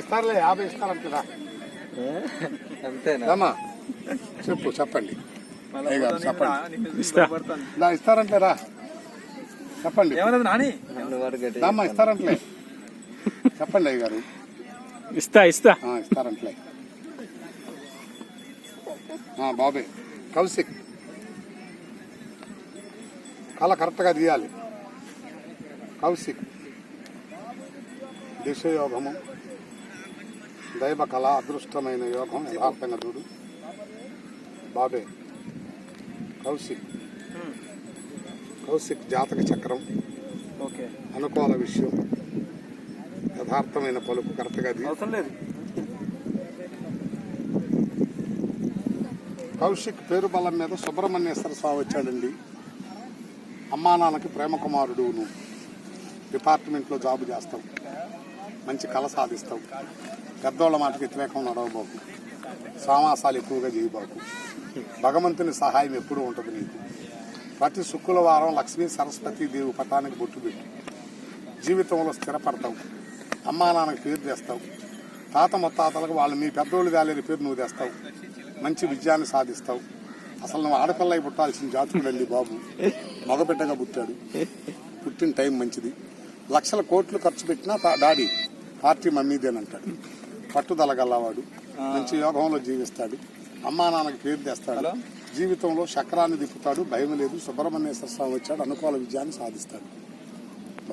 ఇస్తారులే 50 ఇస్తారంటారా అంతేనా? చెప్పండి ఇస్తారంటలేరా చెప్పండి ఇస్తారంటలే చెప్పండి అయ్య గారు ఇస్తారంటలే బాబే కౌశిక్ కళ కరెక్ట్గా తీయాలి. కౌశిక్ దిశయోగము దైవ కళ అదృష్టమైన యోగం యథార్థంగా చూడు బాబే. కౌశిక్ జాతక చక్రం అనుకూల విషయం యథార్థమైన పలుకు కరెక్ట్గా కౌశిక్ పేరు బలం మీద సుబ్రహ్మణ్యేశ్వర స్వామి వచ్చాడండి. అమ్మా నాన్నకి ప్రేమ కుమారుడు. నువ్వు డిపార్ట్మెంట్లో జాబు చేస్తావు, మంచి కళ సాధిస్తావు, పెద్దోళ్ళ మాటకి వ్యతిరేకం నడవబోకు, సామాసాలు ఎక్కువగా చేయబోకు, భగవంతుని సహాయం ఎప్పుడూ ఉంటుంది నీకు. ప్రతి శుక్రవారం లక్ష్మీ సరస్వతి దేవి పటానికి బొట్టు పెట్టు. జీవితంలో స్థిరపడతావు, అమ్మా నాన్నకి పేరు తెస్తావు, తాత ముత్తాతలకు వాళ్ళు మీ పెద్దోళ్ళు కాలేని పేరు నువ్వు తెస్తావు, మంచి విజయాన్ని సాధిస్తావు. అసలు నువ్వు ఆడపిల్లై పుట్టాల్సిన జాతకుడండి బాబు. మగబిడ్డగా పుట్టాడు, పుట్టిన టైం మంచిది. లక్షల కోట్లు ఖర్చు పెట్టినా డాడీ పార్టీ మమ్మీదేనంటాడు. పట్టుదల గల్లవాడు, మంచి యోగంలో జీవిస్తాడు, అమ్మా నాన్నకి పేరు తెస్తాడు, జీవితంలో చక్రాన్ని దిప్పుతాడు, భయం లేదు. సుబ్రహ్మణ్యేశ్వర స్వామి వచ్చాడు, అనుకూల విజయాన్ని సాధిస్తాడు.